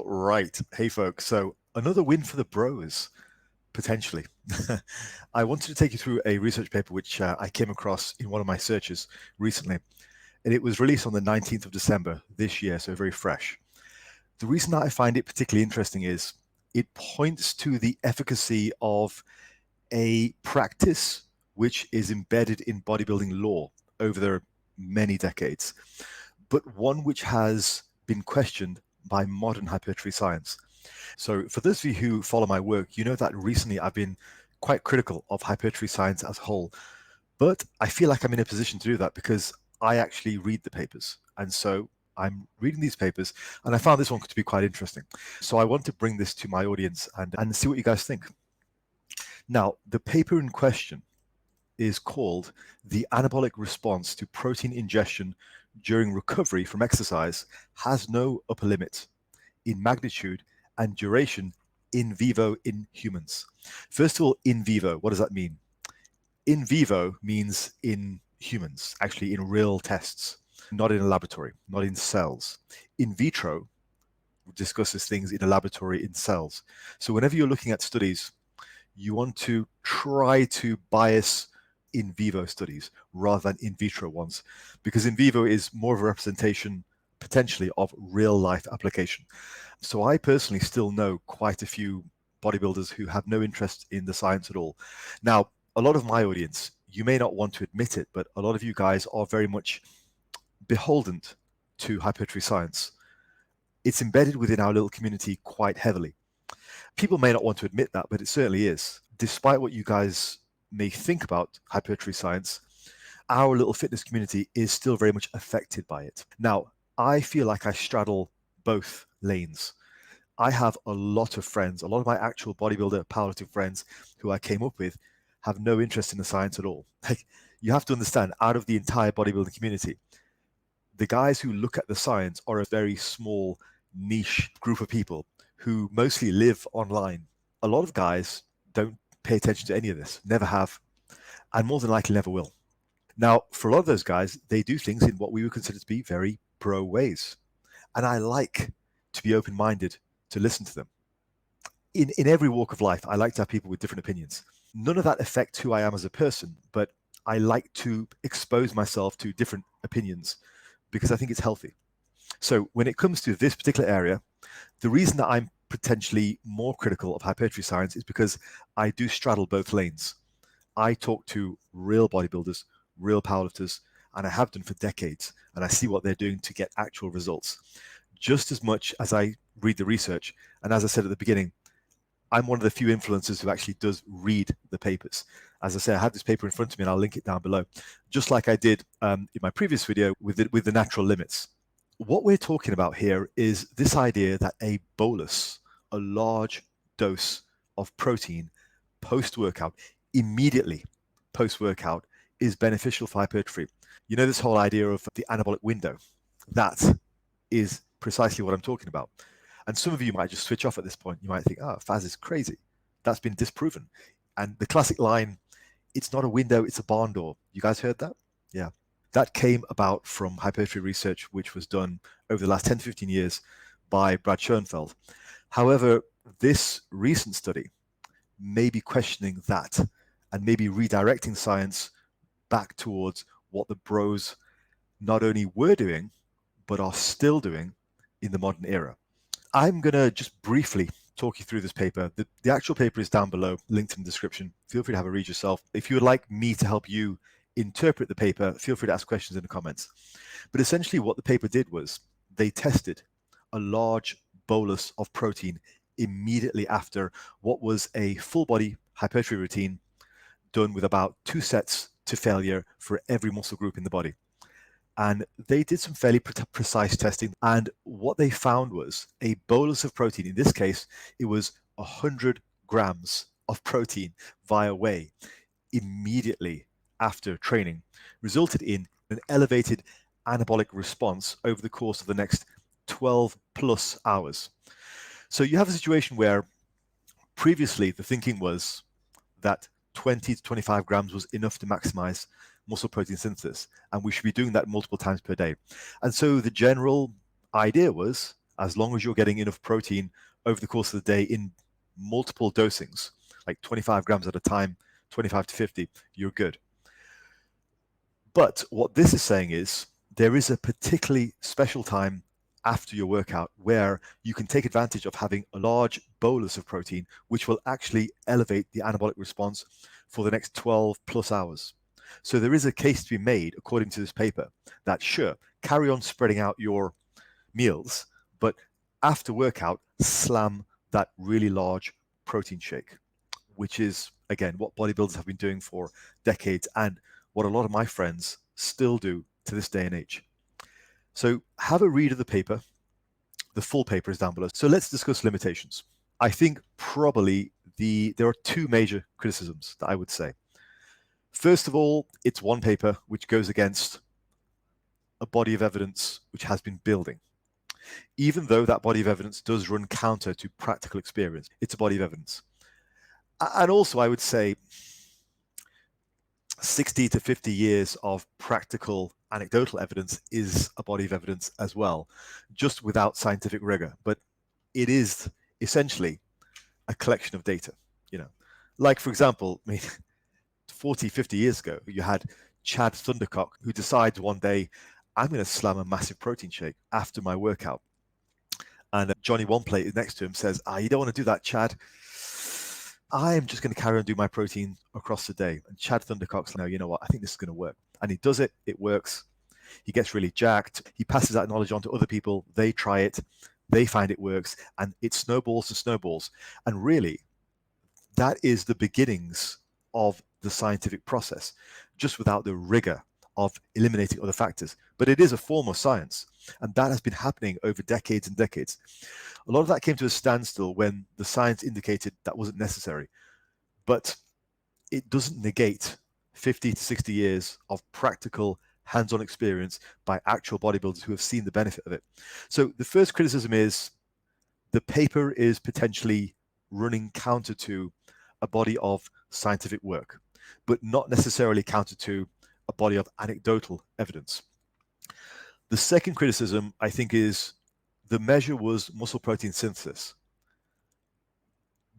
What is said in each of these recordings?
All right. Hey, folks. So another win for the bros, potentially. I wanted to take you through a research paper which I came across in one of my searches recently, and it was released on the 19th of December this year, so very fresh. The reason that I find it particularly interesting is it points to the efficacy of a practice which is embedded in bodybuilding law over the many decades, but one which has been questioned by modern hypertrophy science. So for those of you who follow my work, you know that recently I've been quite critical of hypertrophy science as a whole, but I feel like I'm in a position to do that because I actually read the papers. And so I'm reading these papers, and I found this one to be quite interesting. So I want to bring this to my audience and see what you guys think. Now, the paper in question is called "The Anabolic Response to Protein Ingestion During Recovery from Exercise Has No Upper Limit in Magnitude and Duration in Vivo in Humans." First of all, in vivo, what does that mean? In vivo means in humans, actually in real tests, not in a laboratory, not in cells. In vitro discusses things in a laboratory in cells. So whenever you're looking at studies, you want to try to bias in vivo studies rather than in vitro ones, because in vivo is more of a representation potentially of real life application. So I personally still know quite a few bodybuilders who have no interest in the science at all. Now, a lot of my audience, you may not want to admit it, but a lot of you guys are very much beholden to hypertrophy science. It's embedded within our little community quite heavily. People may not want to admit that, but it certainly is. Despite what you guys may think about hypertrophy science, our little fitness community is still very much affected by it. Now, I feel like I straddle both lanes. I have a lot of friends, a lot of my actual bodybuilder, powerlifting friends who I came up with have no interest in the science at all. Like, you have to understand, out of the entire bodybuilding community, the guys who look at the science are a very small niche group of people who mostly live online. A lot of guys don't pay attention to any of this, never have, and more than likely never will. Now, for a lot of those guys, they do things in what we would consider to be very pro ways. And I like to be open-minded to listen to them. In every walk of life, I like to have people with different opinions. None of that affects who I am as a person, but I like to expose myself to different opinions because I think it's healthy. So when it comes to this particular area, the reason that I'm potentially more critical of hypertrophy science is because I do straddle both lanes. I talk to real bodybuilders, real powerlifters, and I have done for decades, and I see what they're doing to get actual results. Just as much as I read the research, and as I said at the beginning, I'm one of the few influencers who actually does read the papers. As I say, I have this paper in front of me, and I'll link it down below, just like I did in my previous video with the natural limits. What we're talking about here is this idea that a bolus, a large dose of protein post-workout, immediately post-workout, is beneficial for hypertrophy. You know, this whole idea of the anabolic window, that is precisely what I'm talking about. And some of you might just switch off at this point. You might think, oh, Faz is crazy. That's been disproven. And the classic line, it's not a window, it's a barn door. You guys heard that? Yeah. That came about from hypertrophy research, which was done over the last 10 to 15 years by Brad Schoenfeld. However, this recent study may be questioning that and maybe redirecting science back towards what the bros not only were doing, but are still doing in the modern era. I'm going to just briefly talk you through this paper. The actual paper is down below, linked in the description. Feel free to have a read yourself. If you would like me to help you interpret the paper, feel free to ask questions in the comments. But essentially what the paper did was they tested a large bolus of protein immediately after what was a full body hypertrophy routine done with about 2 sets to failure for every muscle group in the body. And they did some fairly precise testing. And what they found was a bolus of protein. In this case, it was 100 grams of protein via whey immediately after training, resulted in an elevated anabolic response over the course of the next 12 plus hours. So you have a situation where previously the thinking was that 20 to 25 grams was enough to maximize muscle protein synthesis, and we should be doing that multiple times per day. And so the general idea was as long as you're getting enough protein over the course of the day in multiple dosings, like 25 grams at a time, 25 to 50, you're good. But what this is saying is there is a particularly special time after your workout where you can take advantage of having a large bolus of protein, which will actually elevate the anabolic response for the next 12 plus hours. So there is a case to be made, according to this paper, that sure, carry on spreading out your meals, but after workout, slam that really large protein shake, which is, again, what bodybuilders have been doing for decades and what a lot of my friends still do to this day and age. So have a read of the paper. The full paper is down below. So let's discuss limitations. I think probably there are two major criticisms that I would say. First of all, it's one paper which goes against a body of evidence which has been building. Even though that body of evidence does run counter to practical experience, it's a body of evidence. And also, I would say 60 to 50 years of practical anecdotal evidence is a body of evidence as well, just without scientific rigor. But it is essentially a collection of data, Like, for example, 40, 50 years ago, you had Chad Thundercock, who decides one day, I'm going to slam a massive protein shake after my workout. And Johnny One Plate next to him says, you don't want to do that, Chad. I'm just going to carry on doing my protein across the day. And Chad Thundercock's like, no, you know what? I think this is going to work. And he does it. It works. He gets really jacked. He passes that knowledge on to other people. They try it. They find it works. And it snowballs and snowballs. And really, that is the beginnings of the scientific process, just without the rigor of eliminating other factors. But it is a form of science. And that has been happening over decades and decades. A lot of that came to a standstill when the science indicated that wasn't necessary. But it doesn't negate 50 to 60 years of practical hands-on experience by actual bodybuilders who have seen the benefit of it. So the first criticism is the paper is potentially running counter to a body of scientific work, but not necessarily counter to a body of anecdotal evidence. The second criticism, I think, is the measure was muscle protein synthesis.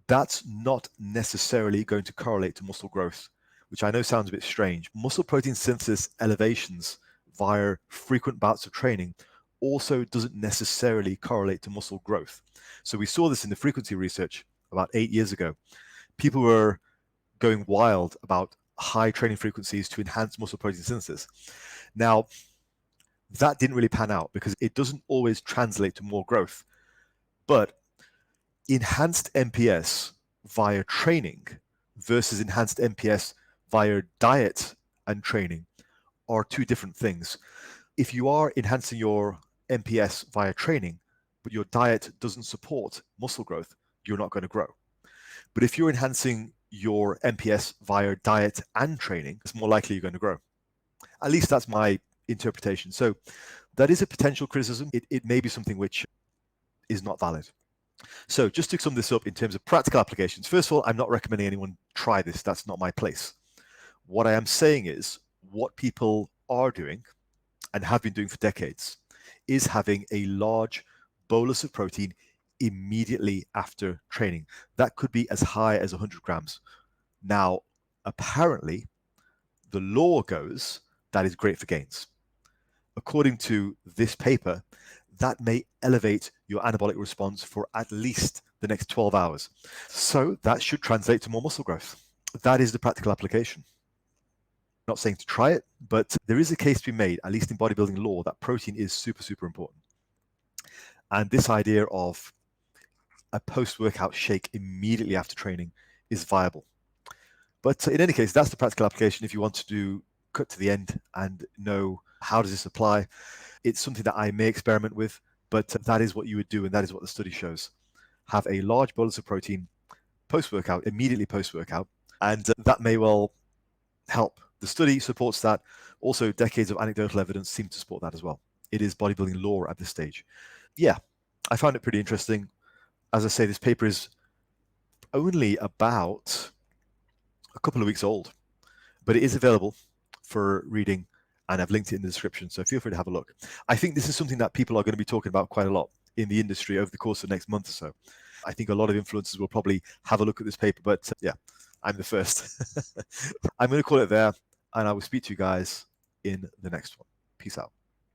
That's not necessarily going to correlate to muscle growth, which I know sounds a bit strange. Muscle protein synthesis elevations via frequent bouts of training also doesn't necessarily correlate to muscle growth. So we saw this in the frequency research about 8 years ago. People were going wild about high training frequencies to enhance muscle protein synthesis. Now, that didn't really pan out because it doesn't always translate to more growth. But enhanced MPS via training versus enhanced MPS via diet and training are two different things. If you are enhancing your MPS via training, but your diet doesn't support muscle growth, you're not going to grow. But if you're enhancing your MPS via diet and training, it's more likely you're going to grow. At least that's my interpretation. So that is a potential criticism. It may be something which is not valid. So just to sum this up in terms of practical applications, first of all, I'm not recommending anyone try this. That's not my place. What I am saying is what people are doing and have been doing for decades is having a large bolus of protein immediately after training. That could be as high as 100 grams. Now, apparently, the law goes that is great for gains. According to this paper, that may elevate your anabolic response for at least the next 12 hours. So that should translate to more muscle growth. That is the practical application. I'm not saying to try it, but there is a case to be made, at least in bodybuilding law, that protein is super, super important. And this idea of a post-workout shake immediately after training is viable. But in any case, that's the practical application. If you want to cut to the end and know how does this apply, it's something that I may experiment with, but that is what you would do, and that is what the study shows. Have a large bolus of protein post-workout, immediately post-workout, and that may well help. The study supports that. Also, decades of anecdotal evidence seem to support that as well. It is bodybuilding law at this stage. Yeah, I found it pretty interesting. As I say, this paper is only about a couple of weeks old, but it is available for reading, and I've linked it in the description, so feel free to have a look. I think this is something that people are going to be talking about quite a lot in the industry over the course of the next month or so. I think a lot of influencers will probably have a look at this paper, but yeah, I'm the first. I'm going to call it there, and I will speak to you guys in the next one. Peace out.